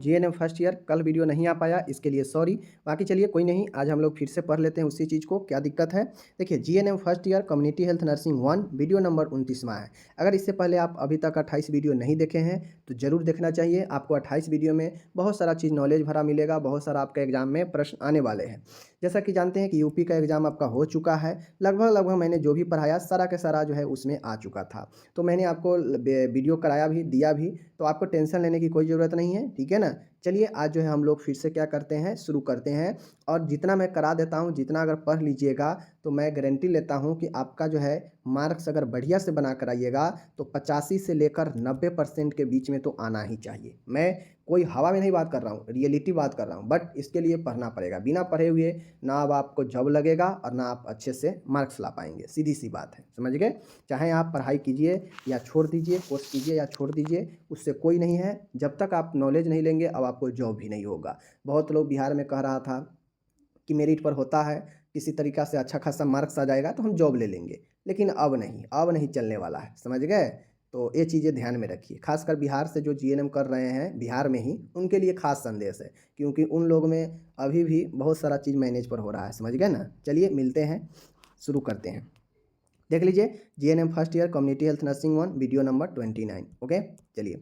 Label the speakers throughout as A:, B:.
A: GNM first year कल video नहीं आ पाया, इसके लिए सॉरी। बाकी चलिए कोई नहीं, आज हम लोग फिर से पढ़ लेते हैं उसी चीज़ को, क्या दिक्कत है। देखिए GNM first year community health nursing 1 video number 29वां है। अगर इससे पहले आप अभी तक 28 वीडियो नहीं देखे हैं तो ज़रूर देखना चाहिए। आपको 28 वीडियो में बहुत सारा चीज़ नॉलेज भरा मिलेगा, बहुत सारा आपका एग्जाम में प्रश्न आने वाले हैं। जैसा कि जानते हैं कि यूपी का एग्जाम आपका हो चुका है, लगभग मैंने जो भी पढ़ाया सारा का सारा जो है उसमें आ चुका था। तो मैंने आपको वीडियो कराया भी, दिया भी, तो आपको टेंशन लेने की कोई ज़रूरत नहीं है, ठीक है ना। चलिए आज जो है हम लोग फिर से क्या करते हैं, शुरू करते हैं। और जितना मैं करा देता हूँ, जितना अगर पढ़ लीजिएगा तो मैं गारंटी लेता हूँ कि आपका जो है मार्क्स अगर बढ़िया से बना कर आइएगा तो 85 से लेकर 90% के बीच में तो आना ही चाहिए। मैं कोई हवा में नहीं बात कर रहा हूँ, रियलिटी बात कर रहा हूँ, बट इसके लिए पढ़ना पड़ेगा। बिना पढ़े हुए ना अब आपको जॉब लगेगा और ना आप अच्छे से मार्क्स ला पाएंगे, सीधी सी बात है, समझ गए। चाहे आप पढ़ाई कीजिए या छोड़ दीजिए, कोर्स कीजिए या छोड़ दीजिए, उससे कोई नहीं है। जब तक आप नॉलेज नहीं लेंगे अब आपको जॉब भी नहीं होगा। बहुत लोग बिहार में कह रहा था कि मेरिट पर होता है, किसी तरीक़ा से अच्छा खासा मार्क्स आ जाएगा तो हम जॉब ले लेंगे, लेकिन अब नहीं चलने वाला है, समझ गए। तो ये चीज़ें ध्यान में रखिए, खासकर बिहार से जो जीएनएम कर रहे हैं बिहार में ही, उनके लिए खास संदेश है, क्योंकि उन लोग में अभी भी बहुत सारा चीज़ मैनेज पर हो रहा है, समझ गए ना। चलिए मिलते हैं, शुरू करते हैं। देख लीजिए GNM first year community health nursing 1 video number 29। Okay चलिए,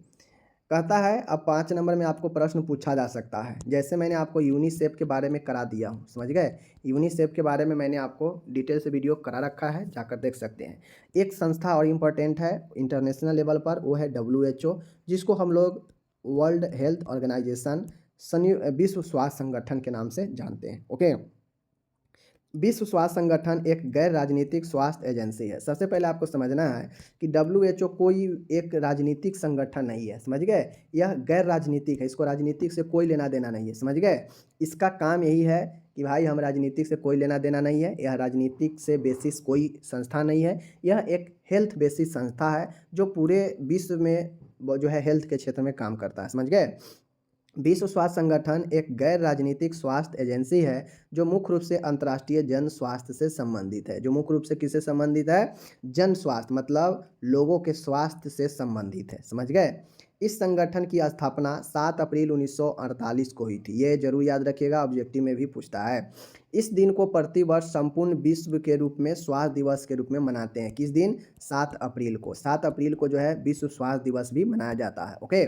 A: कहता है अब 5 नंबर में आपको प्रश्न पूछा जा सकता है। जैसे मैंने आपको यूनिसेफ के बारे में करा दिया हूँ, समझ गए। यूनिसेफ के बारे में मैंने आपको डिटेल से वीडियो करा रखा है, जाकर देख सकते हैं। एक संस्था और इम्पोर्टेंट है इंटरनेशनल लेवल पर, वो है WHO, जिसको हम लोग वर्ल्ड हेल्थ ऑर्गेनाइजेशन, विश्व स्वास्थ्य संगठन के नाम से जानते हैं। ओके, विश्व स्वास्थ्य संगठन एक गैर राजनीतिक स्वास्थ्य एजेंसी है। सबसे पहले आपको समझना है कि WHO कोई एक राजनीतिक संगठन नहीं है, समझ गए। यह गैर राजनीतिक है, इसको राजनीतिक से कोई लेना देना नहीं है, समझ गए। इसका काम यही है कि भाई हम राजनीतिक से कोई लेना देना नहीं है, यह राजनीतिक से बेसिस कोई संस्था नहीं है। यह एक हेल्थ बेसिस संस्था है जो पूरे विश्व में जो है हेल्थ के क्षेत्र में काम करता है, समझ गए। विश्व स्वास्थ्य संगठन एक गैर राजनीतिक स्वास्थ्य एजेंसी है जो मुख्य रूप से अंतर्राष्ट्रीय जन स्वास्थ्य से संबंधित है। जो मुख्य रूप से किससे संबंधित है? जन स्वास्थ्य, मतलब लोगों के स्वास्थ्य से संबंधित है, समझ गए। इस संगठन की स्थापना 7 अप्रैल 1948 को हुई थी। ये जरूर याद रखिएगा, ऑब्जेक्टिव में भी पूछता है। इस दिन को प्रतिवर्ष संपूर्ण विश्व के रूप में स्वास्थ्य दिवस के रूप में मनाते हैं। किस दिन? 7 अप्रैल को। 7 अप्रैल को जो है विश्व स्वास्थ्य दिवस भी मनाया जाता है। ओके,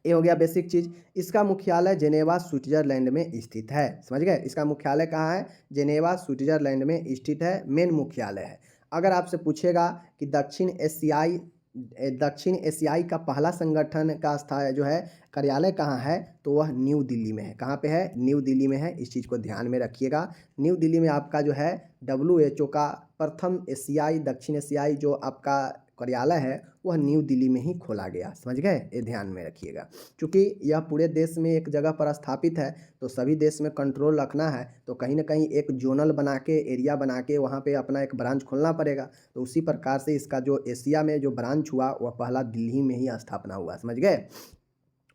A: ये हो गया बेसिक चीज़। इसका मुख्यालय जेनेवा स्विट्जरलैंड में स्थित है, समझ गए। इसका मुख्यालय कहाँ है? जेनेवा स्विट्जरलैंड में स्थित है, मेन मुख्यालय है। अगर आपसे पूछेगा कि दक्षिण एशियाई का पहला संगठन का स्थान जो है कार्यालय कहाँ है, तो वह न्यू दिल्ली में है। कहाँ पे है? न्यू दिल्ली में है। इस चीज़ को ध्यान में रखिएगा। न्यू दिल्ली में आपका जो है WHO का प्रथम दक्षिण एशियाई जो आपका कार्यालय है वह न्यू दिल्ली में ही खोला गया, समझ गए। ये ध्यान में रखिएगा, क्योंकि यह पूरे देश में एक जगह पर स्थापित है तो सभी देश में कंट्रोल रखना है तो कहीं ना कहीं एक जोनल बना के, एरिया बना के वहाँ पे अपना एक ब्रांच खोलना पड़ेगा। तो उसी प्रकार से इसका जो एशिया में जो ब्रांच हुआ वह पहला दिल्ली में ही स्थापना हुआ, समझ गए।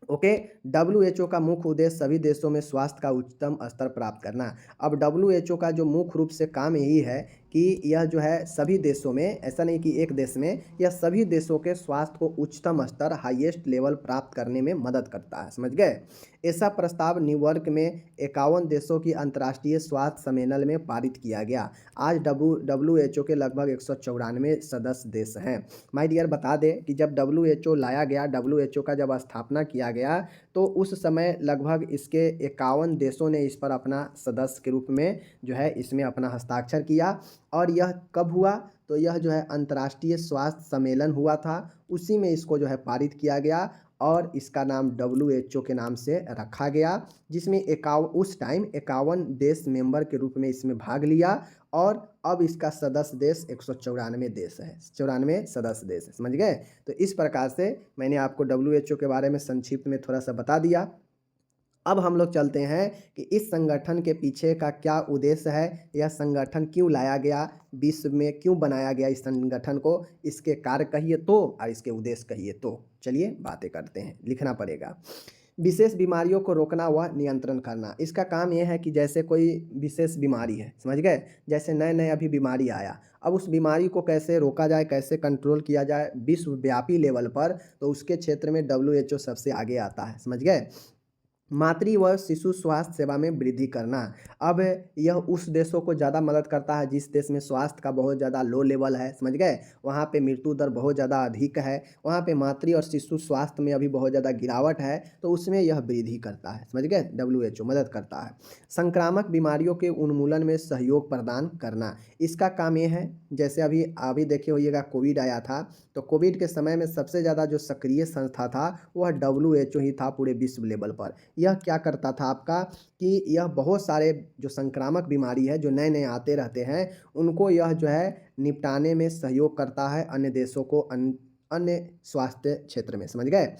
A: ओके, WHO का मुख्य उद्देश्य सभी देशों में स्वास्थ्य का उच्चतम स्तर प्राप्त करना। अब WHO का जो मुख्य रूप से काम यही है कि यह जो है सभी देशों में, ऐसा नहीं कि एक देश में, यह सभी देशों के स्वास्थ्य को उच्चतम स्तर, हाईएस्ट लेवल प्राप्त करने में मदद करता है, समझ गए। ऐसा प्रस्ताव न्यूयॉर्क में 51 देशों की अंतर्राष्ट्रीय स्वास्थ्य सम्मेलन में पारित किया गया। आज WHO के लगभग 194 सदस्य देश हैं। माय डियर, बता दें कि जब WHO लाया गया, WHO का जब स्थापना किया गया तो उस समय लगभग इसके 51 देशों ने इस पर अपना सदस्य के रूप में जो है इसमें अपना हस्ताक्षर किया। और यह कब हुआ? तो यह जो है अंतर्राष्ट्रीय स्वास्थ्य सम्मेलन हुआ था, उसी में इसको जो है पारित किया गया और इसका नाम WHO के नाम से रखा गया, जिसमें उस टाइम 51 देश मेंबर के रूप में इसमें भाग लिया। और अब इसका सदस्य देश 194 देश है, 94 सदस्य देश है, समझ गए। तो इस प्रकार से मैंने आपको WHO के बारे में संक्षिप्त में थोड़ा सा बता दिया। अब हम लोग चलते हैं कि इस संगठन के पीछे का क्या उद्देश्य है, यह संगठन क्यों लाया गया, विश्व में क्यों बनाया गया इस संगठन को, इसके कार्य कहिए तो और इसके उद्देश्य कहिए तो। चलिए बातें करते हैं, लिखना पड़ेगा। विशेष बीमारियों को रोकना व नियंत्रण करना। इसका काम यह है कि जैसे कोई विशेष बीमारी है, समझ गए, जैसे नए नए अभी बीमारी आया, अब उस बीमारी को कैसे रोका जाए, कैसे कंट्रोल किया जाए विश्वव्यापी लेवल पर, तो उसके क्षेत्र में WHO सबसे आगे आता है, समझ गए। मातृ व शिशु स्वास्थ्य सेवा में वृद्धि करना। अब यह उस देशों को ज़्यादा मदद करता है जिस देश में स्वास्थ्य का बहुत ज़्यादा लो लेवल है, समझ गए, वहाँ पे मृत्यु दर बहुत ज़्यादा अधिक है, वहाँ पे मातृ और शिशु स्वास्थ्य में अभी बहुत ज़्यादा गिरावट है, तो उसमें यह वृद्धि करता है, समझ गए, WHO मदद करता है। संक्रामक बीमारियों के उन्मूलन में सहयोग प्रदान करना। इसका काम ये है, जैसे अभी अभी देखे होइएगा कोविड आया था, तो कोविड के समय में सबसे ज़्यादा जो सक्रिय संस्था था वह WHO ही था पूरे विश्व लेवल पर। यह क्या करता था आपका कि यह बहुत सारे जो संक्रामक बीमारी है जो नए नए आते रहते हैं उनको यह जो है निपटाने में सहयोग करता है अन्य देशों को, अन्य स्वास्थ्य क्षेत्र में, समझ गए।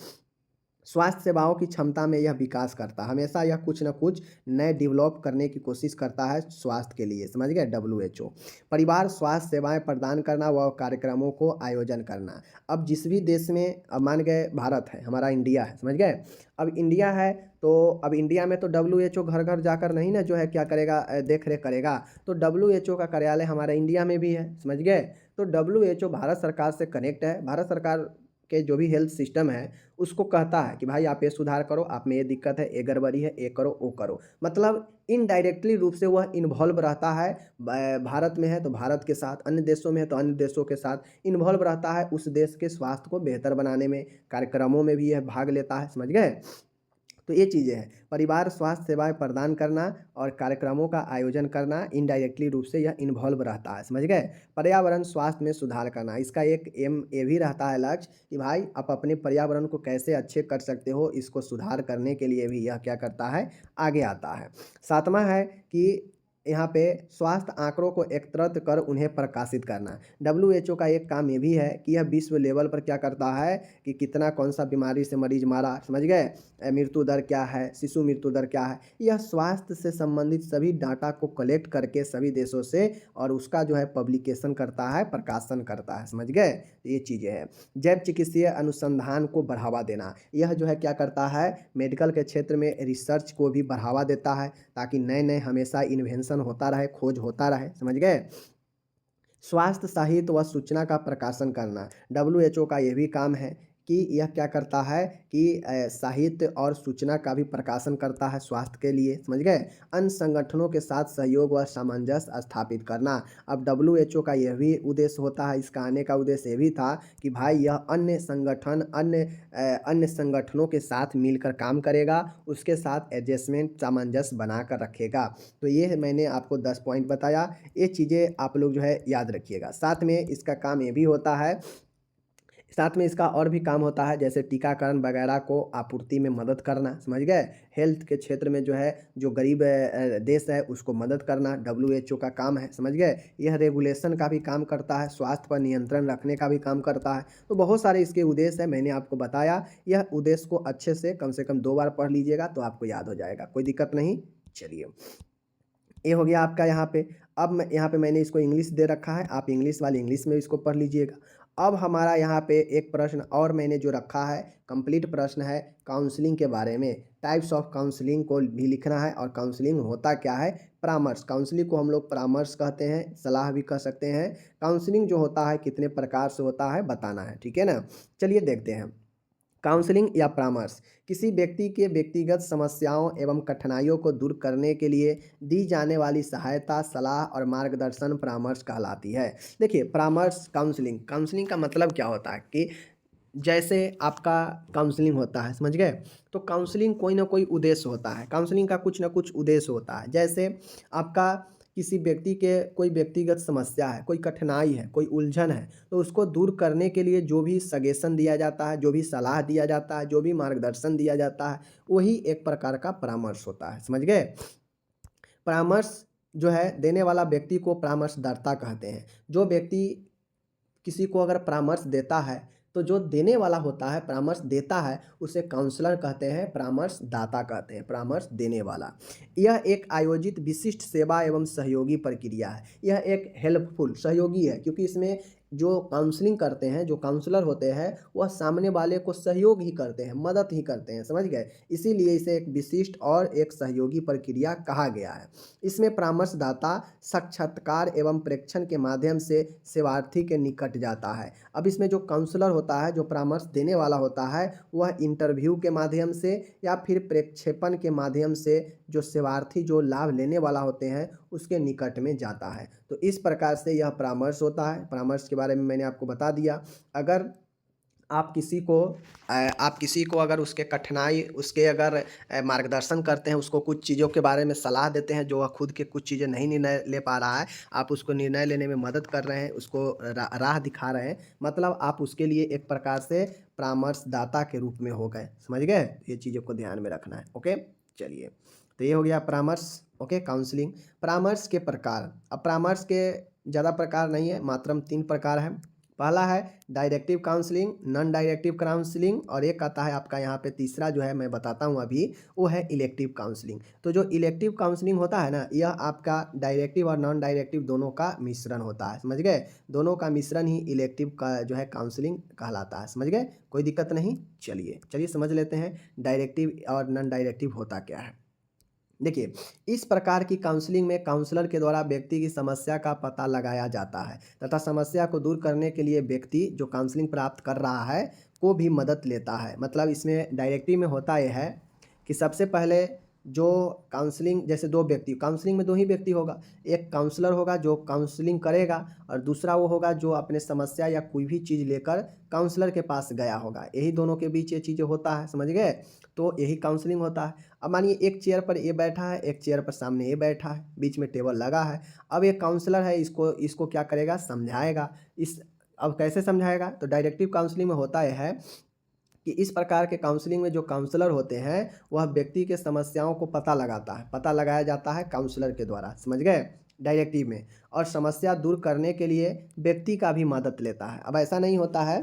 A: स्वास्थ्य सेवाओं की क्षमता में यह विकास करता है, हमेशा यह कुछ न कुछ नए डेवलप करने की कोशिश करता है स्वास्थ्य के लिए, समझ गए, WHO। परिवार स्वास्थ्य सेवाएं प्रदान करना व कार्यक्रमों को आयोजन करना। अब जिस भी देश में, अब मान गए भारत है, हमारा इंडिया है, समझ गए, अब इंडिया है तो अब इंडिया में तो WHO घर घर जाकर नहीं ना जो है क्या करेगा, देख रेख करेगा, तो WHO का कार्यालय हमारे इंडिया में भी है, समझ गए। तो WHO भारत सरकार से कनेक्ट है, भारत सरकार के जो भी हेल्थ सिस्टम है उसको कहता है कि भाई आप ये सुधार करो, आप में ये दिक्कत है, ये गड़बड़ी है, ये करो, वो करो, मतलब इनडायरेक्टली रूप से वह इन्वॉल्व रहता है। भारत में है तो भारत के साथ, अन्य देशों में है तो अन्य देशों के साथ इन्वॉल्व रहता है, उस देश के स्वास्थ्य को बेहतर बनाने में, कार्यक्रमों में भी यह भाग लेता है, समझ गए। तो ये चीज़ें हैं, परिवार स्वास्थ्य सेवाएं प्रदान करना और कार्यक्रमों का आयोजन करना, इनडायरेक्टली रूप से यह इन्वॉल्व रहता है, समझ गए। पर्यावरण स्वास्थ्य में सुधार करना, इसका एक एम ये भी रहता है लक्ष्य कि भाई आप अपने पर्यावरण को कैसे अच्छे कर सकते हो, इसको सुधार करने के लिए भी यह क्या करता है, आगे आता है। सातवां है कि यहाँ पे स्वास्थ्य आंकड़ों को एकत्रित कर उन्हें प्रकाशित करना। WHO का एक काम ये भी है कि यह विश्व लेवल पर क्या करता है कि कितना कौन सा बीमारी से मरीज मारा, समझ गए, मृत्यु दर क्या है, शिशु मृत्यु दर क्या है, यह स्वास्थ्य से संबंधित सभी डाटा को कलेक्ट करके सभी देशों से और उसका जो है पब्लिकेशन करता है, प्रकाशन करता है, समझ गए। ये चीज़ें हैं। जैव चिकित्सीय अनुसंधान को बढ़ावा देना, यह जो है क्या करता है, मेडिकल के क्षेत्र में रिसर्च को भी बढ़ावा देता है ताकि नए नए हमेशा इन्वेंशन होता रहे, खोज होता रहे, समझ गए। स्वास्थ्य साहित्य व सूचना का प्रकाशन करना, WHO का यह भी काम है कि यह क्या करता है कि साहित्य और सूचना का भी प्रकाशन करता है स्वास्थ्य के लिए, समझ गए। अन्य संगठनों के साथ सहयोग व सामंजस्य स्थापित करना। अब WHO का यह भी उद्देश्य होता है, इसका आने का उद्देश्य ये भी था कि भाई यह अन्य संगठन, अन्य संगठनों के साथ मिलकर काम करेगा, उसके साथ एडजस्टमेंट, सामंजस्य बना कर रखेगा। तो ये मैंने आपको 10 पॉइंट बताया, ये चीज़ें आप लोग जो है याद रखिएगा। साथ में इसका काम ये भी होता है, साथ में इसका और भी काम होता है, जैसे टीकाकरण वगैरह को आपूर्ति में मदद करना, समझ गए। हेल्थ के क्षेत्र में जो है जो गरीब देश है उसको मदद करना WHO का काम है, समझ गए। यह रेगुलेशन का भी काम करता है, स्वास्थ्य पर नियंत्रण रखने का भी काम करता है। तो बहुत सारे इसके उद्देश्य है, मैंने आपको बताया। यह उद्देश्य को अच्छे से कम 2 बार पढ़ लीजिएगा तो आपको याद हो जाएगा, कोई दिक्कत नहीं। चलिए, ये हो गया आपका यहाँ पे। अब मैं यहाँ पे मैंने इसको इंग्लिश दे रखा है, आप इंग्लिश वाले इंग्लिश में इसको पढ़ लीजिएगा। अब हमारा यहाँ पे एक प्रश्न और मैंने जो रखा है, कंप्लीट प्रश्न है काउंसलिंग के बारे में। टाइप्स ऑफ काउंसलिंग को भी लिखना है और काउंसलिंग होता क्या है, परामर्श। काउंसलिंग को हम लोग परामर्श कहते हैं, सलाह भी कह सकते हैं। काउंसलिंग जो होता है कितने प्रकार से होता है बताना है, ठीक है ना। चलिए देखते हैं। काउंसलिंग या परामर्श किसी व्यक्ति के व्यक्तिगत समस्याओं एवं कठिनाइयों को दूर करने के लिए दी जाने वाली सहायता, सलाह और मार्गदर्शन परामर्श कहलाती है। देखिए, परामर्श, काउंसलिंग, काउंसलिंग का मतलब क्या होता है कि जैसे आपका काउंसलिंग होता है, समझ गए, तो काउंसलिंग कोई ना कोई उद्देश्य होता है, काउंसलिंग का कुछ ना कुछ उद्देश्य होता है। जैसे आपका किसी व्यक्ति के कोई व्यक्तिगत समस्या है, कोई कठिनाई है, कोई उलझन है, तो उसको दूर करने के लिए जो भी सजेशन दिया जाता है, जो भी सलाह दिया जाता है, जो भी मार्गदर्शन दिया जाता है, वही एक प्रकार का परामर्श होता है, समझ गए। परामर्श जो है देने वाला व्यक्ति को परामर्शदाता कहते हैं। जो व्यक्ति किसी को अगर परामर्श देता है तो जो देने वाला होता है, परामर्श देता है, उसे काउंसलर कहते हैं, परामर्शदाता कहते हैं, परामर्श देने वाला। यह एक आयोजित विशिष्ट सेवा एवं सहयोगी प्रक्रिया है। यह एक हेल्पफुल, सहयोगी है, क्योंकि इसमें जो काउंसलिंग करते हैं, जो काउंसलर होते हैं, वह सामने वाले को सहयोग ही करते हैं, मदद ही करते हैं, समझ गए? इसीलिए इसे एक विशिष्ट और एक सहयोगी प्रक्रिया कहा गया है। इसमें परामर्शदाता साक्षात्कार एवं प्रेक्षण के माध्यम से सेवार्थी के निकट जाता है। अब इसमें जो काउंसलर होता है, जो परामर्श देने वाला होता है, वह इंटरव्यू के माध्यम से या फिर प्रेक्षेपण के माध्यम से जो सेवार्थी जो लाभ लेने वाला होते हैं, उसके निकट में जाता है। तो इस प्रकार से यह परामर्श होता है। परामर्श के बारे में मैंने आपको बता दिया। अगर आप किसी को अगर उसके कठिनाई उसके अगर मार्गदर्शन करते हैं, उसको कुछ चीज़ों के बारे में सलाह देते हैं, जो वह खुद के कुछ चीज़ें नहीं निर्णय ले पा रहा है, आप उसको निर्णय लेने में मदद कर रहे हैं, उसको राह दिखा रहे हैं, मतलब आप उसके लिए एक प्रकार से परामर्शदाता के रूप में हो गए, समझ गए? ये चीज़ों को ध्यान में रखना है। ओके, चलिए, तो ये हो गया परामर्श। Okay, counselling. परामर्श के प्रकार। अब परामर्श के ज़्यादा प्रकार नहीं है, मात्र 3 प्रकार है। पहला है directive counselling, non directive counselling, और एक आता है आपका यहाँ पे तीसरा जो है मैं बताता हूँ अभी, वो है इलेक्टिव काउंसलिंग। तो जो इलेक्टिव काउंसलिंग होता है ना, यह आपका डायरेक्टिव और नॉन डायरेक्टिव दोनों का मिश्रण होता है, समझ गए? दोनों का मिश्रण ही इलेक्टिव का जो है काउंसलिंग कहलाता है, समझ गए? कोई दिक्कत नहीं। चलिए समझ लेते हैं डायरेक्टिव और नॉन डायरेक्टिव होता क्या है। देखिए, इस प्रकार की काउंसलिंग में काउंसलर के द्वारा व्यक्ति की समस्या का पता लगाया जाता है तथा समस्या को दूर करने के लिए व्यक्ति जो काउंसलिंग प्राप्त कर रहा है को भी मदद लेता है। मतलब इसमें डायरेक्टिव में होता यह है कि सबसे पहले जो काउंसलिंग, जैसे 2 व्यक्ति, काउंसलिंग में 2 ही व्यक्ति होगा। एक काउंसलर होगा जो काउंसलिंग करेगा, और दूसरा वो होगा जो अपने समस्या या कोई भी चीज़ लेकर काउंसलर के पास गया होगा। यही दोनों के बीच ये चीज़ें होता है, समझ गए? तो यही काउंसलिंग होता है। अब मानिए एक चेयर पर ये बैठा है, एक चेयर पर सामने ये बैठा है, बीच में टेबल लगा है। अब एक काउंसलर है, इसको इसको क्या करेगा, समझाएगा। अब कैसे समझाएगा? तो डायरेक्टिव काउंसलिंग में होता यह है कि इस प्रकार के काउंसलिंग में जो काउंसलर होते हैं, वह व्यक्ति के समस्याओं को पता लगाता है, पता लगाया जाता है काउंसलर के द्वारा, समझ गए? डायरेक्टिव में, और समस्या दूर करने के लिए व्यक्ति का भी मदद लेता है। अब ऐसा नहीं होता है,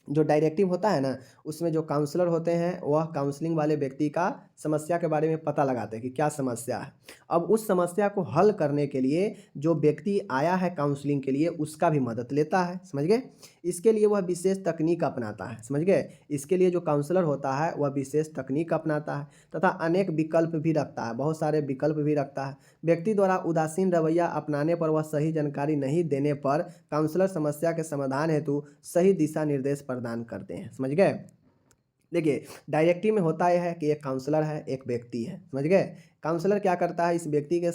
A: जो डायरेक्टिव होता है ना, उसमें जो काउंसलर होते हैं, वह काउंसलिंग वाले व्यक्ति का समस्या के बारे में पता लगाते हैं कि क्या समस्या है। अब उस समस्या को हल करने के लिए जो व्यक्ति आया है काउंसलिंग के लिए, उसका भी मदद लेता है, समझ गए? इसके लिए वह विशेष तकनीक अपनाता है, समझ गए? इसके लिए जो काउंसलर होता है वह विशेष तकनीक अपनाता है तथा अनेक विकल्प भी रखता है, बहुत सारे विकल्प भी रखता है। व्यक्ति द्वारा उदासीन रवैया अपनाने पर, वह सही जानकारी नहीं देने पर काउंसलर समस्या के समाधान हेतु सही दिशा निर्देश प्रदान करते हैं, समझ गए? देखिए, डायरेक्टिव में होता यह है कि एक काउंसलर है, एक व्यक्ति है, समझ गए? काउंसलर क्या करता है, इस व्यक्ति के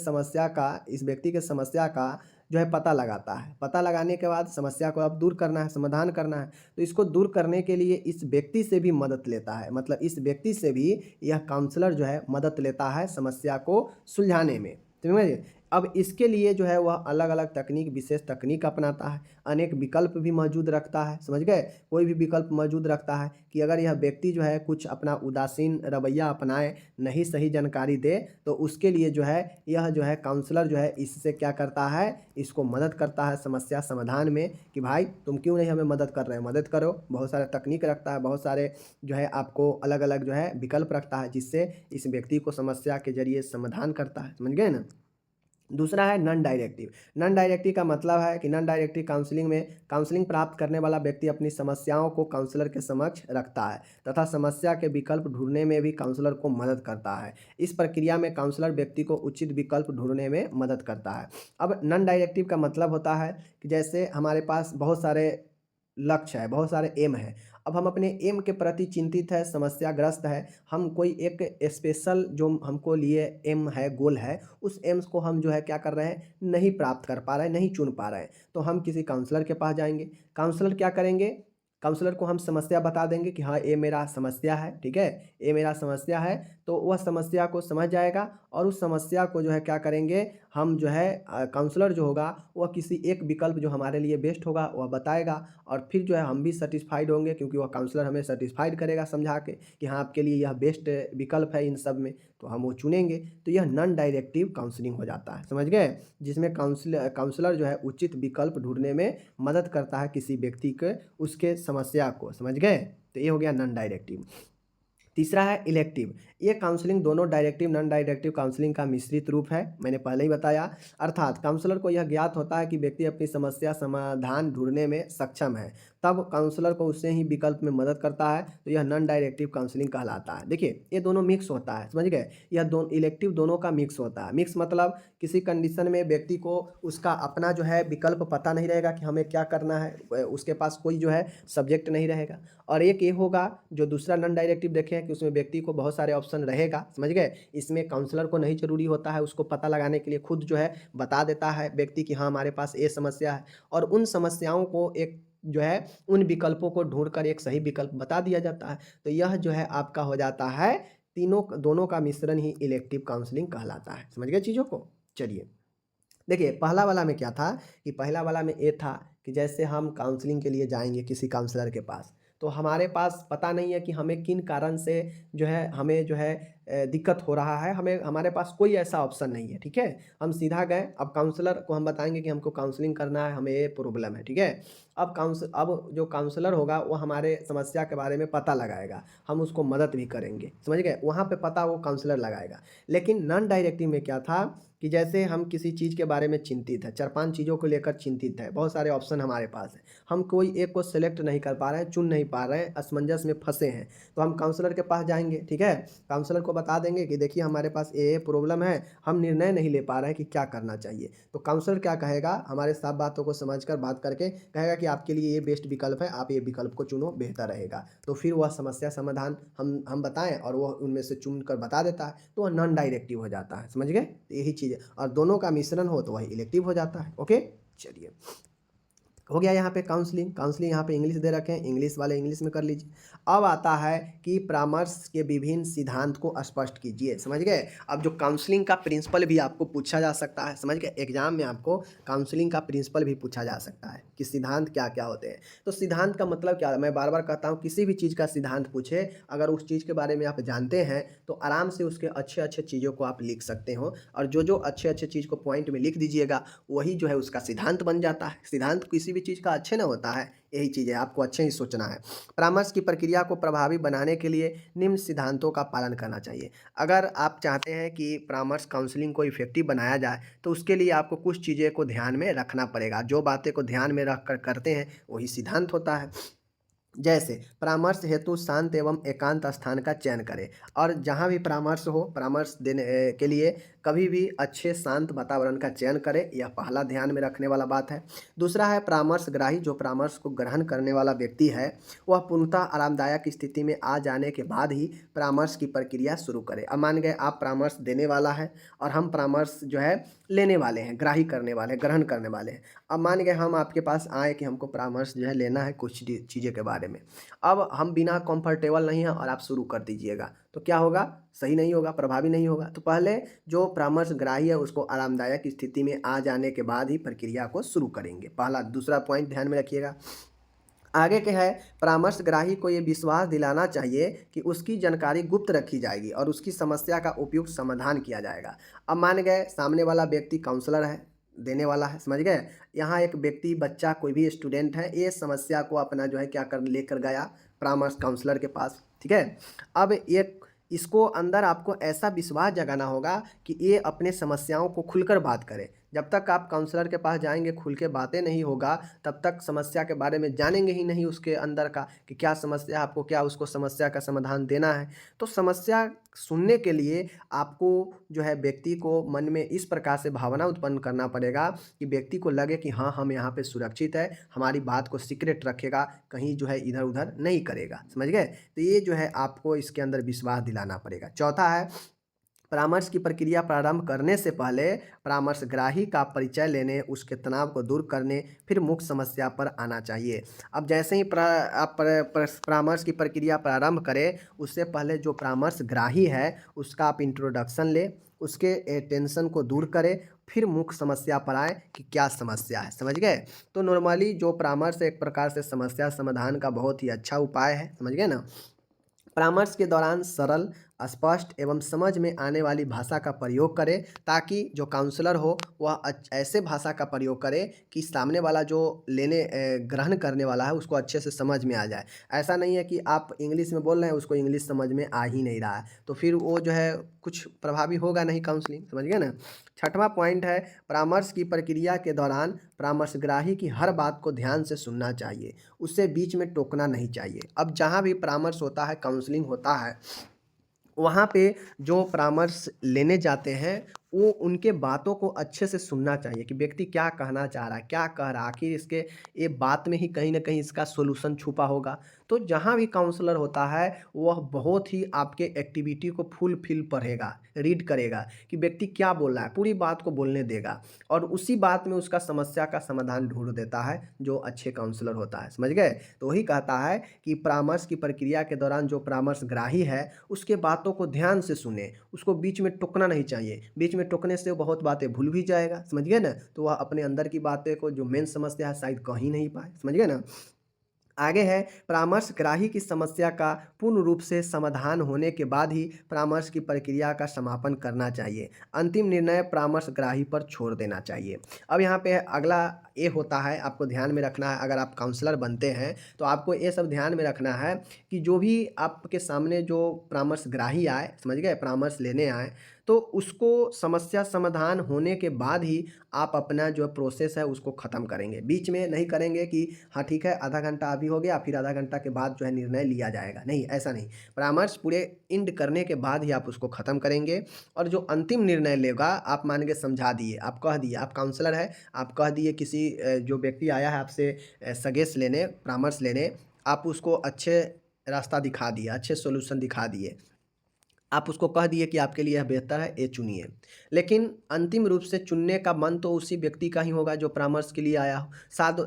A: समस्या का जो है पता लगाता है। पता लगाने के बाद समस्या को अब दूर करना है, समाधान करना है, तो इसको दूर करने के लिए इस व्यक्ति से भी मदद लेता है। मतलब इस व्यक्ति से भी यह काउंसलर जो है मदद लेता है समस्या को सुलझाने में, समझे? अब इसके लिए जो है वह अलग अलग तकनीक, विशेष तकनीक अपनाता है, अनेक विकल्प भी मौजूद रखता है, समझ गए? कोई भी विकल्प मौजूद रखता है कि अगर यह व्यक्ति जो है कुछ अपना उदासीन रवैया अपनाए, नहीं सही जानकारी दे, तो उसके लिए जो है यह जो है काउंसलर जो है इससे क्या करता है, इसको मदद करता है समस्या समाधान में, कि भाई तुम क्यों नहीं हमें मदद कर रहे हैं, मदद करो। बहुत सारे तकनीक रखता है, बहुत सारे जो है आपको अलग अलग जो है विकल्प रखता है, जिससे इस व्यक्ति को समस्या के जरिए समाधान करता है, समझ गए ना? दूसरा है नॉन डायरेक्टिव। नॉन डायरेक्टिव का मतलब है कि नॉन डायरेक्टिव काउंसलिंग में काउंसलिंग प्राप्त करने वाला व्यक्ति अपनी समस्याओं को काउंसलर के समक्ष रखता है तथा समस्या के विकल्प ढूंढने में भी काउंसलर को मदद करता है। इस प्रक्रिया में काउंसलर व्यक्ति को उचित विकल्प ढूंढने में मदद करता है। अब नॉन डायरेक्टिव का मतलब होता है कि जैसे हमारे पास बहुत सारे लक्ष्य है, बहुत सारे एम है। अब हम अपने एम के प्रति चिंतित है, समस्याग्रस्त है, हम कोई एक स्पेशल जो हमको लिए एम है, गोल है, उस एम्स को हम जो है क्या कर रहे हैं, नहीं प्राप्त कर पा रहे हैं, नहीं चुन पा रहे हैं, तो हम किसी काउंसलर के पास जाएंगे। काउंसलर क्या करेंगे, काउंसलर को हम समस्या बता देंगे कि हाँ ये मेरा समस्या है, ठीक है, ये मेरा समस्या है, तो वह समस्या को समझ जाएगा और उस समस्या को जो है क्या करेंगे, हम जो है काउंसलर जो होगा वह किसी एक विकल्प जो हमारे लिए बेस्ट होगा वह बताएगा, और फिर जो है हम भी सेटिस्फाइड होंगे, क्योंकि वह काउंसलर हमें सेटिस्फाइड करेगा समझा के कि हाँ आपके लिए यह बेस्ट विकल्प है इन सब में, तो हम वो चुनेंगे। तो यह नॉन डायरेक्टिव काउंसलिंग हो जाता है, समझ गए? जिसमें काउंसलर जो है उचित विकल्प ढूंढने में मदद करता है किसी व्यक्ति के, उसके समस्या को, समझ गए? तो ये हो गया नॉन डायरेक्टिव। तीसरा है इलेक्टिव। ये काउंसलिंग दोनों डायरेक्टिव नॉन डायरेक्टिव काउंसलिंग का मिश्रित रूप है, मैंने पहले ही बताया। अर्थात काउंसलर को यह ज्ञात होता है कि व्यक्ति अपनी समस्या समाधान ढूंढने में सक्षम है, तब काउंसलर को उससे ही विकल्प में मदद करता है, तो यह नॉन डायरेक्टिव काउंसलिंग कहलाता है। देखिए ये दोनों मिक्स होता है, समझ गए, यह दोनों इलेक्टिव दोनों का मिक्स होता है। मिक्स मतलब किसी कंडीशन में व्यक्ति को उसका अपना जो है विकल्प पता नहीं रहेगा कि हमें क्या करना है, उसके पास कोई जो है सब्जेक्ट नहीं रहेगा। और एक ये होगा जो दूसरा नॉन डायरेक्टिव देखे हैं कि उसमें व्यक्ति को बहुत सारे ऑप्शन रहेगा, समझ गए। इसमें काउंसलर को नहीं जरूरी होता है, उसको पता लगाने के लिए खुद जो है बता देता है व्यक्ति कि हाँ हमारे पास ये समस्या है, और उन समस्याओं को एक जो है उन विकल्पों को ढूंढकर एक सही विकल्प बता दिया जाता है। तो यह जो है आपका हो जाता है तीनों दोनों का मिश्रण ही इलेक्टिव काउंसलिंग कहलाता है। समझ गए चीज़ों को। चलिए देखिए पहला वाला में क्या था कि पहला वाला में ये था कि जैसे हम काउंसलिंग के लिए जाएंगे किसी काउंसलर के पास, तो हमारे पास पता नहीं है कि हमें किन कारण से जो है हमें जो है दिक्कत हो रहा है, हमें हमारे पास कोई ऐसा ऑप्शन नहीं है, ठीक है। हम सीधा गए, अब काउंसलर को हम बताएंगे कि हमको काउंसलिंग करना है, हमें ये प्रॉब्लम है, ठीक है। अब जो काउंसलर होगा वो हमारे समस्या के बारे में पता लगाएगा, हम उसको मदद भी करेंगे, समझ गए, वहाँ पे पता वो काउंसलर लगाएगा। लेकिन नॉन डायरेक्टिव में क्या था कि जैसे हम किसी चीज़ के बारे में चिंतित है, 4-5 चीज़ों को लेकर चिंतित है, बहुत सारे ऑप्शन हमारे पास है, हम कोई एक को सेलेक्ट नहीं कर पा रहे हैं, चुन नहीं पा रहे हैं, असमंजस में फंसे हैं, तो हम काउंसलर के पास जाएंगे, ठीक है। काउंसलर को बता देंगे कि देखिए हमारे पास ये प्रॉब्लम है, हम निर्णय नहीं ले पा रहे हैं कि क्या करना चाहिए। तो काउंसलर क्या कहेगा, हमारे सब बातों को समझकर बात करके कहेगा कि आपके लिए ये बेस्ट विकल्प है, आप ये विकल्प को चुनो, बेहतर रहेगा। तो फिर वह समस्या समाधान हम बताएं और वह उनमें से चुन कर बता देता है, तो वह नॉन डायरेक्टिव हो जाता है, समझ गए। यही चीज़ है, और दोनों का मिश्रण हो तो वही इलेक्टिव हो जाता है। ओके चलिए हो गया यहाँ पे काउंसलिंग। काउंसलिंग यहाँ पे इंग्लिश दे रखे हैं, इंग्लिश वाले इंग्लिश में कर लीजिए। अब आता है कि परामर्श के विभिन्न सिद्धांत को स्पष्ट कीजिए, समझ गए। अब जो काउंसलिंग का प्रिंसिपल भी आपको पूछा जा सकता है, समझ गए, एग्जाम में आपको काउंसलिंग का प्रिंसिपल भी पूछा जा सकता है कि सिद्धांत क्या क्या होते हैं। तो सिद्धांत का मतलब क्या है, मैं बार बार कहता हूँ किसी भी चीज़ का सिद्धांत पूछे, अगर उस चीज़ के बारे में आप जानते हैं तो आराम से उसके अच्छे अच्छे चीज़ों को आप लिख सकते हो, और जो अच्छे अच्छे चीज़ को पॉइंट में लिख दीजिएगा वही जो है उसका सिद्धांत बन जाता है। सिद्धांत किसी भी चीज़ का अच्छे ना होता है, यही चीज़ है, आपको अच्छे ही सोचना है। परामर्श की प्रक्रिया को प्रभावी बनाने के लिए निम्न सिद्धांतों का पालन करना चाहिए। अगर आप चाहते हैं कि परामर्श काउंसलिंग को इफेक्टिव बनाया जाए तो उसके लिए आपको कुछ चीज़ें को ध्यान में रखना पड़ेगा, जो बातें को ध्यान में रख कर करते हैं वही सिद्धांत होता है। जैसे परामर्श हेतु शांत एवं एकांत स्थान का चयन करें, और जहाँ भी परामर्श हो, परामर्श देने के लिए कभी भी अच्छे शांत वातावरण का चयन करें, यह पहला ध्यान में रखने वाला बात है। दूसरा है परामर्शग्राही, जो परामर्श को ग्रहण करने वाला व्यक्ति है वह पूर्णतः आरामदायक स्थिति में आ जाने के बाद ही परामर्श की प्रक्रिया शुरू करें। अब मान गए आप परामर्श देने वाला है और हम परामर्श जो है लेने वाले हैं, ग्राही करने वाले हैं, ग्रहण करने वाले हैं। अब मान गए हम आपके पास आए कि हमको परामर्श जो है लेना है कुछ चीज़ें के बारे में, अब हम बिना कंफर्टेबल नहीं हैं और आप शुरू कर दीजिएगा, तो क्या होगा, सही नहीं होगा, प्रभावी नहीं होगा। तो पहले जो परामर्शग्राही है उसको आरामदायक स्थिति में आ जाने के बाद ही प्रक्रिया को शुरू करेंगे, पहला। दूसरा पॉइंट ध्यान में रखिएगा, आगे के है परामर्शग्राही को ये विश्वास दिलाना चाहिए कि उसकी जानकारी गुप्त रखी जाएगी और उसकी समस्या का उपयुक्त समाधान किया जाएगा। अब मान गए सामने वाला व्यक्ति काउंसलर है, देने वाला है, समझ गए। यहाँ एक व्यक्ति, बच्चा, कोई भी स्टूडेंट है, ये समस्या को अपना जो है क्या कर लेकर गया परामर्श काउंसलर के पास, ठीक है। अब ये इसको अंदर आपको ऐसा विश्वास जगाना होगा कि ये अपने समस्याओं को खुलकर बात करे। जब तक आप काउंसलर के पास जाएंगे खुल के बातें नहीं होगा, तब तक समस्या के बारे में जानेंगे ही नहीं उसके अंदर का कि क्या समस्या, आपको क्या उसको समस्या का समाधान देना है। तो समस्या सुनने के लिए आपको जो है व्यक्ति को मन में इस प्रकार से भावना उत्पन्न करना पड़ेगा कि व्यक्ति को लगे कि हाँ हम यहाँ पे सुरक्षित है, हमारी बात को सीक्रेट रखेगा, कहीं जो है इधर उधर नहीं करेगा, समझ गए। तो ये जो है आपको इसके अंदर विश्वास दिलाना पड़ेगा। चौथा है परामर्श की प्रक्रिया प्रारंभ करने से पहले परामर्शग्राही का परिचय लेने, उसके तनाव को दूर करने, फिर मुख्य समस्या पर आना चाहिए। अब जैसे ही आप परामर्श की प्रक्रिया प्रारंभ करें उससे पहले जो परामर्शग्राही है उसका आप इंट्रोडक्शन लें, उसके टेंशन को दूर करें, फिर मुख्य समस्या पर आए कि क्या समस्या है, समझ गए। तो नॉर्मली जो परामर्श एक प्रकार से समस्या समाधान का बहुत ही अच्छा उपाय है, समझ गए ना। परामर्श के दौरान सरल स्पष्ट एवं समझ में आने वाली भाषा का प्रयोग करें, ताकि जो काउंसलर हो वह ऐसे भाषा का प्रयोग करे कि सामने वाला जो ग्रहण करने वाला है उसको अच्छे से समझ में आ जाए। ऐसा नहीं है कि आप इंग्लिश में बोल रहे हैं, उसको इंग्लिश समझ में आ ही नहीं रहा है, तो फिर वो जो है कुछ प्रभावी होगा नहीं काउंसलिंग, समझ गए ना। छठवां पॉइंट है, परामर्श की प्रक्रिया के दौरान परामर्शग्राही की हर बात को ध्यान से सुनना चाहिए, उससे बीच में टोकना नहीं चाहिए। अब जहाँ भी परामर्श होता है, काउंसलिंग होता है, वहाँ पे जो परामर्श लेने जाते हैं वो उनके बातों को अच्छे से सुनना चाहिए कि व्यक्ति क्या कहना चाह रहा है, क्या कह रहा है, आखिर इसके ये बात में ही कहीं न कहीं इसका सॉल्यूशन छुपा होगा। तो जहाँ भी काउंसलर होता है वह बहुत ही आपके एक्टिविटी को फुल पढ़ेगा, रीड करेगा कि व्यक्ति क्या बोल रहा है, पूरी बात को बोलने देगा और उसी बात में उसका समस्या का समाधान ढूँढ देता है जो अच्छे काउंसलर होता है, समझ गए? तो वही कहता है कि परामर्श की प्रक्रिया के दौरान जो परामर्शग्राही है उसके बातों को ध्यान से सुने, उसको बीच में टोकना नहीं चाहिए। बीच में टोकने से वो बहुत बातें भूल भी जाएगा, समझ गए ना? तो वह अपने अंदर की बातें को जो मेन समस्या है शायद कह ही नहीं पाए, समझ गए ना? आगे है, परामर्शग्राही की समस्या का पूर्ण रूप से समाधान होने के बाद ही परामर्श की प्रक्रिया का समापन करना चाहिए। अंतिम निर्णय परामर्शग्राही पर छोड़ देना चाहिए। अब यहाँ पे अगला ये होता है, आपको ध्यान में रखना है, अगर आप काउंसलर बनते हैं तो आपको ये सब ध्यान में रखना है कि जो भी आपके सामने जो परामर्शग्राही आए, समझ गए, परामर्श लेने आए, तो उसको समस्या समाधान होने के बाद ही आप अपना जो प्रोसेस है उसको ख़त्म करेंगे। बीच में नहीं करेंगे कि हाँ ठीक है, आधा घंटा अभी हो गया, फिर आधा घंटा के बाद जो है निर्णय लिया जाएगा, नहीं, ऐसा नहीं। परामर्श पूरे एंड करने के बाद ही आप उसको ख़त्म करेंगे और जो अंतिम निर्णय लेगा, आप मान के समझा दिए, आप कह दिए, आप काउंसलर है, आप कह दिए किसी जो व्यक्ति आया है आपसे सजेस्ट लेने, परामर्श लेने, आप उसको अच्छे रास्ता दिखा दिए, अच्छे सॉल्यूशन दिखा दिए, आप उसको कह दिए कि आपके लिए यह बेहतर है, ये चुनिए। लेकिन अंतिम रूप से चुनने का मन तो उसी व्यक्ति का ही होगा जो परामर्श के लिए आया हो।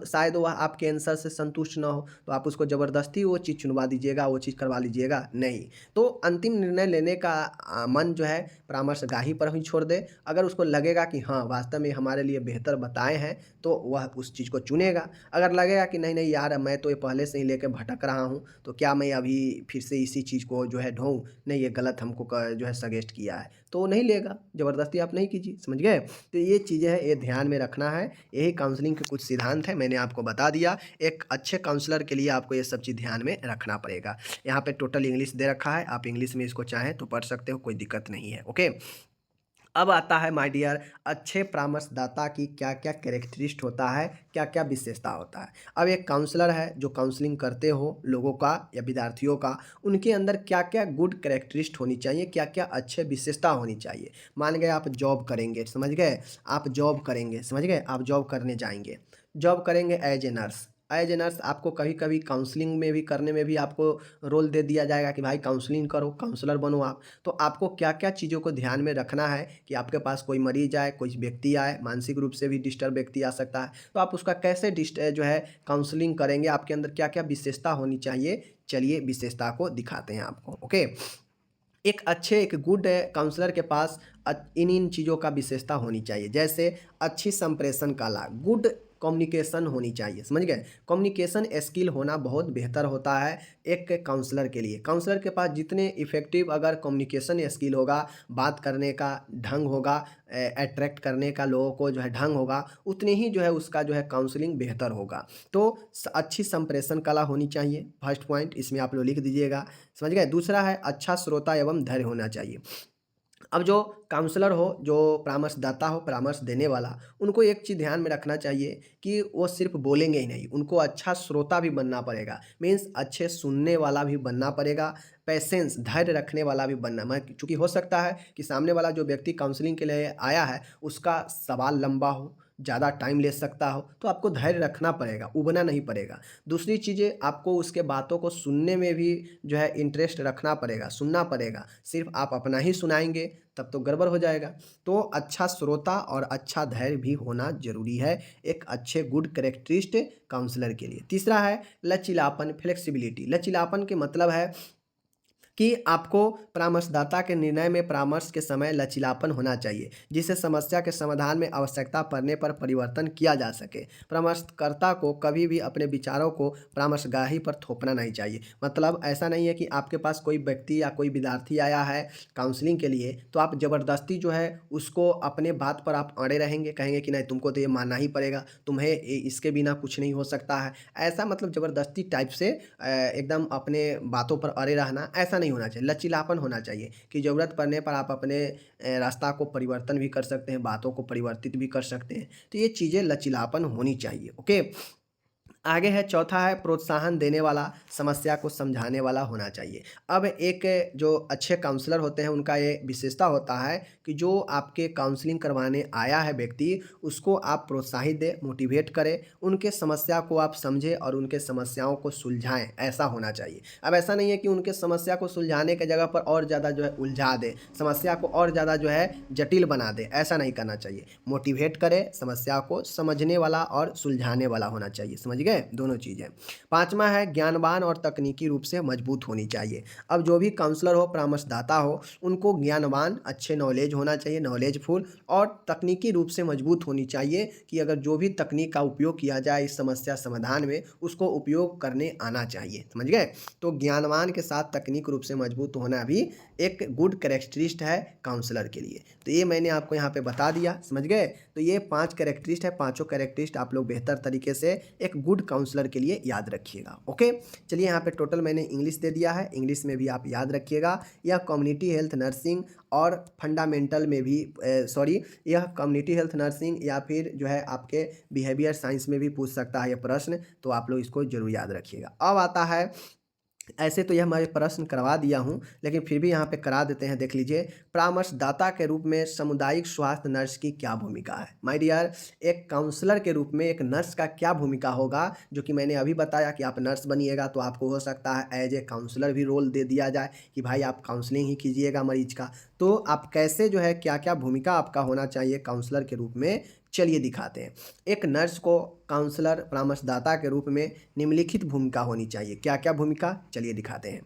A: शायद वह आपके आंसर से संतुष्ट ना हो, तो आप उसको ज़बरदस्ती वो चीज़ चुनवा दीजिएगा, वो चीज़ करवा लीजिएगा, नहीं। तो अंतिम निर्णय लेने का मन जो है परामर्शगाही पर ही छोड़ दें। अगर उसको लगेगा कि हाँ, वास्तव में हमारे लिए बेहतर बताए हैं, तो वह उस चीज़ को चुनेगा। अगर लगेगा कि नहीं यार, मैं तो ये पहले से ही लेके भटक रहा हूँ, तो क्या मैं अभी फिर से इसी चीज़ को जो है ढूँढूँ? नहीं, ये गलत हमको जो है सजेस्ट किया है, तो वो नहीं लेगा, ज़बरदस्ती आप नहीं कीजिए, समझ गए? तो ये चीज़ें हैं, ये ध्यान में रखना है। यही काउंसलिंग के कुछ सिद्धांत हैं, मैंने आपको बता दिया। एक अच्छे काउंसलर के लिए आपको ये सब चीज़ ध्यान में रखना पड़ेगा। यहाँ पे टोटल इंग्लिश दे रखा है, आप इंग्लिश में इसको चाहें तो पढ़ सकते हो, कोई दिक्कत नहीं है, ओके। अब आता है माय डियर, अच्छे परामर्शदाता की क्या-क्या कैरेक्टरिस्ट होता है, क्या-क्या विशेषता होता है। अब एक काउंसलर है जो काउंसलिंग करते हो लोगों का या विद्यार्थियों का, उनके अंदर क्या-क्या गुड कैरेक्टरिस्ट होनी चाहिए, क्या-क्या अच्छे विशेषता होनी चाहिए। मान गए आप जॉब करेंगे, समझ गए? आप जॉब करेंगे, समझ गए? आप जॉब करने जाएँगे। जॉब करेंगे as a nurse. As a nurse आपको कभी-कभी काउंसलिंग में भी करने में भी आपको रोल दे दिया जाएगा कि भाई काउंसलिंग करो, काउंसलर बनो आप। तो आपको क्या-क्या चीज़ों को ध्यान में रखना है कि आपके पास कोई मरीज़ आए, कोई व्यक्ति आए, मानसिक रूप से भी डिस्टर्ब व्यक्ति आ सकता है, तो आप उसका कैसे जो है काउंसलिंग करेंगे, आपके अंदर क्या-क्या विशेषता होनी चाहिए, चलिए विशेषता को दिखाते हैं आपको, ओके। एक गुड काउंसलर के पास इन चीज़ों का विशेषता होनी चाहिए, जैसे अच्छी संप्रेषण कला, गुड कम्युनिकेशन होनी चाहिए, समझ गए? कम्युनिकेशन स्किल होना बहुत बेहतर होता है एक काउंसलर के लिए। काउंसलर के पास जितने इफ़ेक्टिव अगर कम्युनिकेशन स्किल होगा, बात करने का ढंग होगा, अट्रैक्ट करने का लोगों को जो है ढंग होगा, उतनी ही जो है उसका जो है काउंसलिंग बेहतर होगा। तो अच्छी संप्रेषण कला होनी चाहिए, फर्स्ट पॉइंट इसमें आप लोग लिख दीजिएगा, समझ गए? दूसरा है अच्छा श्रोता एवं धैर्य होना चाहिए। अब जो काउंसलर हो, जो परामर्शदाता हो, परामर्श देने वाला, उनको एक चीज़ ध्यान में रखना चाहिए कि वो सिर्फ़ बोलेंगे ही नहीं, उनको अच्छा श्रोता भी बनना पड़ेगा। मीन्स अच्छे सुनने वाला भी बनना पड़ेगा, पेशेंस, धैर्य रखने वाला भी बनना, मैं चूँकि हो सकता है कि सामने वाला जो व्यक्ति काउंसलिंग के लिए आया है, उसका सवाल लंबा हो, ज़्यादा टाइम ले सकता हो, तो आपको धैर्य रखना पड़ेगा, ऊबना नहीं पड़ेगा। दूसरी चीज़ें, आपको उसके बातों को सुनने में भी जो है इंटरेस्ट रखना पड़ेगा, सुनना पड़ेगा। सिर्फ़ आप अपना ही सुनाएँगे तब तो गड़बड़ हो जाएगा। तो अच्छा श्रोता और अच्छा धैर्य भी होना ज़रूरी है एक अच्छे गुड कैरेक्टरिस्ट काउंसलर के लिए। तीसरा है लचीलापन, फ्लेक्सिबिलिटी। लचीलापन के मतलब है कि आपको परामर्शदाता के निर्णय में परामर्श के समय लचीलापन होना चाहिए, जिससे समस्या के समाधान में आवश्यकता पड़ने पर परिवर्तन किया जा सके। परामर्शकर्ता को कभी भी अपने विचारों को परामर्शगाही पर थोपना नहीं चाहिए। मतलब ऐसा नहीं है कि आपके पास कोई व्यक्ति या कोई विद्यार्थी आया है काउंसलिंग के लिए, तो आप ज़बरदस्ती जो है उसको अपने बात पर आप अड़े रहेंगे, कहेंगे कि नहीं तुमको तो ये मानना ही पड़ेगा, तुम्हें इसके बिना कुछ नहीं हो सकता है। ऐसा मतलब ज़बरदस्ती टाइप से एकदम अपने बातों पर अड़े रहना, ऐसा नहीं होना चाहिए। लचीलापन होना चाहिए कि ज़रूरत पड़ने पर आप अपने रास्ता को परिवर्तन भी कर सकते हैं, बातों को परिवर्तित भी कर सकते हैं। तो ये चीज़ें लचीलापन होनी चाहिए। ओके। आगे है चौथा है प्रोत्साहन देने वाला, समस्या को समझाने वाला होना चाहिए। अब एक जो अच्छे काउंसलर होते हैं उनका ये विशेषता होता है कि जो आपके काउंसलिंग करवाने आया है व्यक्ति, उसको आप प्रोत्साहित दें, मोटिवेट करें, उनके समस्या को आप समझें और उनके समस्याओं को सुलझाएं, ऐसा होना चाहिए। अब ऐसा नहीं है कि उनके समस्या को सुलझाने की जगह पर और ज़्यादा जो है उलझा दें, समस्या को और ज़्यादा जो है जटिल बना दें, ऐसा नहीं करना चाहिए। मोटिवेट करें, समस्या को समझने वाला और सुलझाने वाला होना चाहिए। समझ गए दोनों चीज़ें। पाँचवा है ज्ञानवान और तकनीकी रूप से मजबूत होनी चाहिए। अब जो भी काउंसलर हो, परामर्शदाता हो, उनको ज्ञानवान, अच्छे नॉलेज होना चाहिए, नॉलेजफुल, और तकनीकी रूप से मजबूत होनी चाहिए कि अगर जो भी तकनीक का उपयोग किया जाए इस समस्या समाधान में, उसको उपयोग करने आना चाहिए। समझ गए। तो ज्ञानवान के साथ तकनीक रूप से मजबूत होना भी एक गुड कैरेक्टरिस्ट है काउंसलर के लिए। तो ये मैंने आपको यहाँ पे बता दिया। समझ गए। तो ये 5 कैरेक्टरिस्ट है, पाँचों कैरेक्टरिस्ट आप लोग बेहतर तरीके से एक गुड काउंसलर के लिए याद रखिएगा। ओके। चलिए यहाँ पे टोटल मैंने इंग्लिश दे दिया है, इंग्लिश में भी आप याद रखिएगा। यह कम्युनिटी हेल्थ नर्सिंग और फंडामेंटल में भी यह कम्युनिटी हेल्थ नर्सिंग या फिर जो है आपके बिहेवियर साइंस में भी पूछ सकता है ये प्रश्न, तो आप लोग इसको जरूर याद रखिएगा। अब आता है, ऐसे तो यह मैं प्रश्न करवा दिया हूँ, लेकिन फिर भी यहाँ पे करा देते हैं। देख लीजिए, परामर्शदाता के रूप में सामुदायिक स्वास्थ्य नर्स की क्या भूमिका है। माय डियर, एक काउंसलर के रूप में एक नर्स का क्या भूमिका होगा, जो कि मैंने अभी बताया कि आप नर्स बनिएगा तो आपको हो सकता है एज ए काउंसलर भी रोल दे दिया जाए कि भाई आप काउंसलिंग ही कीजिएगा मरीज का। तो आप कैसे जो है क्या क्या भूमिका आपका होना चाहिए काउंसलर के रूप में, चलिए दिखाते हैं। एक नर्स को काउंसलर परामर्शदाता के रूप में निम्नलिखित भूमिका होनी चाहिए। क्या क्या भूमिका, चलिए दिखाते हैं।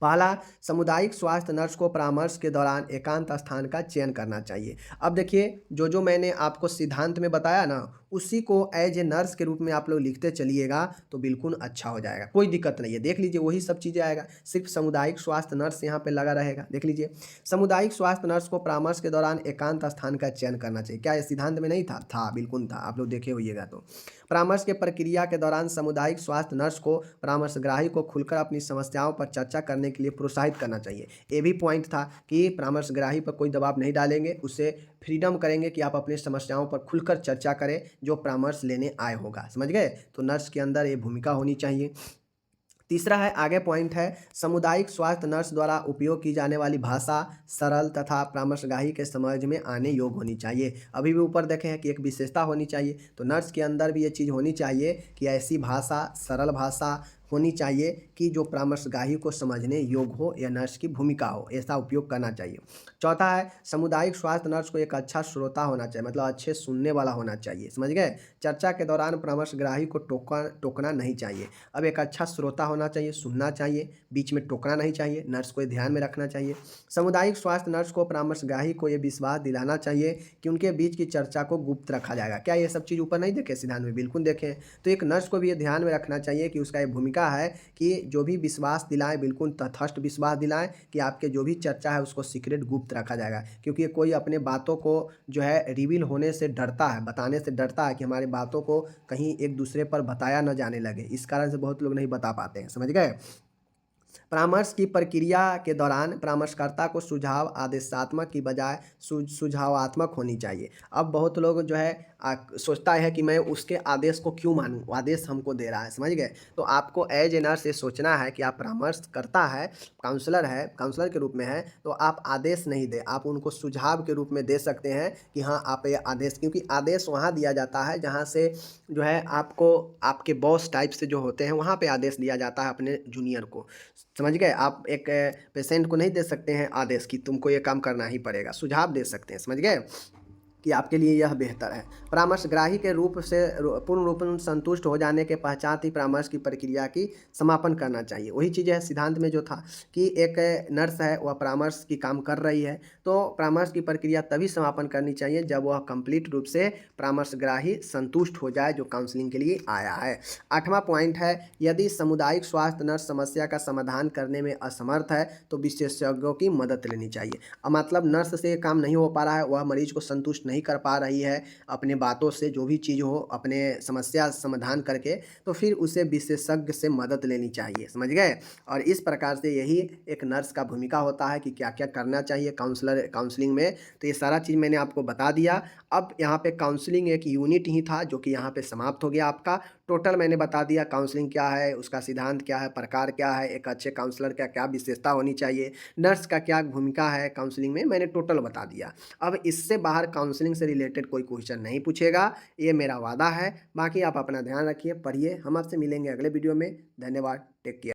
A: पहला, सामुदायिक स्वास्थ्य नर्स को परामर्श के दौरान एकांत स्थान का चयन करना चाहिए। अब देखिए, जो मैंने आपको सिद्धांत में बताया ना, उसी को एज ए नर्स के रूप में आप लोग लिखते चलिएगा तो बिल्कुल अच्छा हो जाएगा, कोई दिक्कत नहीं है। देख लीजिए वही सब चीज़ें आएगा, सिर्फ सामुदायिक स्वास्थ्य नर्स यहाँ पे लगा रहेगा। देख लीजिए, सामुदायिक स्वास्थ्य नर्स को परामर्श के दौरान एकांत स्थान का चयन करना चाहिए। क्या ये सिद्धांत में नहीं था? था, बिल्कुल था, आप लोग देखे होइएगा। तो परामर्श के प्रक्रिया के दौरान सामुदायिक स्वास्थ्य नर्स को परामर्शग्राही को खुलकर अपनी समस्याओं पर चर्चा करने के लिए प्रोत्साहित करना चाहिए। ये भी पॉइंट था कि परामर्शग्राही पर कोई दबाव नहीं डालेंगे, उससे फ्रीडम करेंगे कि आप अपनी समस्याओं पर खुलकर चर्चा करें जो परामर्श लेने आए होगा। समझ गए। तो नर्स के अंदर ये भूमिका होनी चाहिए। तीसरा है, आगे पॉइंट है, सामुदायिक स्वास्थ्य नर्स द्वारा उपयोग की जाने वाली भाषा सरल तथा परामर्शगाही के समझ में आने योग्य होनी चाहिए। अभी भी ऊपर देखे हैं कि एक विशेषता होनी चाहिए, तो नर्स के अंदर भी ये चीज़ होनी चाहिए कि ऐसी भाषा, सरल भाषा होनी चाहिए कि जो परामर्शगाही को समझने योग्य हो या नर्स की भूमिका हो, ऐसा उपयोग करना चाहिए। चौथा है, सामुदायिक स्वास्थ्य नर्स को एक अच्छा श्रोता होना चाहिए, मतलब अच्छे सुनने वाला होना चाहिए। समझ गए। चर्चा के दौरान परामर्शग्राही को टोकना नहीं चाहिए। अब एक अच्छा श्रोता होना चाहिए, सुनना चाहिए, बीच में टोकना नहीं चाहिए, नर्स को ध्यान में रखना चाहिए। सामुदायिक स्वास्थ्य नर्स को परामर्शग्राही को ये विश्वास दिलाना चाहिए कि उनके बीच की चर्चा को गुप्त रखा जाएगा। क्या ये सब चीज़ ऊपर नहीं देखे सिद्धांत में? बिल्कुल देखें। तो एक नर्स को भी ये ध्यान में रखना चाहिए कि उसका ये भूमिका है कि जो भी विश्वास दिलाएं, बिल्कुल तटस्थ विश्वास दिलाएं कि आपके जो भी चर्चा है उसको सीक्रेट गुप्त रखा जाएगा, क्योंकि कोई अपने बातों को जो है रिवील होने से डरता है, बताने से डरता है कि हमारी बातों को कहीं एक दूसरे पर बताया न जाने लगे। इस कारण से बहुत लोग नहीं बता पाते हैं। समझ गए। परामर्श की प्रक्रिया के दौरान परामर्शकर्ता को सुझाव आदेशात्मक की बजाय सुझावात्मक होनी चाहिए। अब बहुत लोग जो है सोचता है कि मैं उसके आदेश को क्यों मानूं, आदेश हमको दे रहा है। समझ गए। तो आपको एज ए नर्स ये सोचना है कि आप परामर्श करता है, काउंसलर है, काउंसलर के रूप में है, तो आप आदेश नहीं दे, आप उनको सुझाव के रूप में दे सकते हैं कि हाँ आप ये आदेश, क्योंकि आदेश वहाँ दिया जाता है जहाँ से जो है आपको आपके बॉस टाइप से जो होते हैं वहाँ पे आदेश दिया जाता है अपने जूनियर को। समझ गए। आप एक पेशेंट को नहीं दे सकते हैं आदेश कि तुमको ये काम करना ही पड़ेगा, सुझाव दे सकते हैं। समझ गए। कि आपके लिए यह बेहतर है। परामर्शग्राही के रूप से पूर्ण रूप में संतुष्ट हो जाने के पश्चात ही परामर्श की प्रक्रिया की समापन करना चाहिए। वही चीज़ है सिद्धांत में जो था कि एक नर्स है वह परामर्श की काम कर रही है, तो परामर्श की प्रक्रिया तभी समापन करनी चाहिए जब वह कंप्लीट रूप से परामर्शग्राही संतुष्ट हो जाए जो काउंसलिंग के लिए आया है। 8वां पॉइंट है, यदि सामुदायिक स्वास्थ्य नर्स समस्या का समाधान करने में असमर्थ है तो विशेषज्ञों की मदद लेनी चाहिए। मतलब नर्स से काम नहीं हो पा रहा है, वह मरीज को संतुष्ट नहीं कर पा रही है अपने बातों से, जो भी चीज़ हो अपने समस्या समाधान करके, तो फिर उसे विशेषज्ञ से मदद लेनी चाहिए। समझ गए? और इस प्रकार से यही एक नर्स का भूमिका होता है कि क्या क्या करना चाहिए काउंसलिंग में। तो ये सारा चीज़ मैंने आपको बता दिया। अब यहाँ पे काउंसलिंग एक यूनिट ही था जो कि यहाँ पे समाप्त हो गया आपका। टोटल मैंने बता दिया काउंसलिंग क्या है, उसका सिद्धांत क्या है, प्रकार क्या है, एक अच्छे काउंसलर का क्या विशेषता होनी चाहिए, नर्स का क्या भूमिका है काउंसलिंग में, मैंने टोटल बता दिया। अब इससे बाहर काउंसलिंग से रिलेटेड कोई क्वेश्चन नहीं पूछेगा, ये मेरा वादा है। बाकी आप अपना ध्यान रखिए, पढ़िए। हम आपसे मिलेंगे अगले वीडियो में। धन्यवाद, टेक केयर।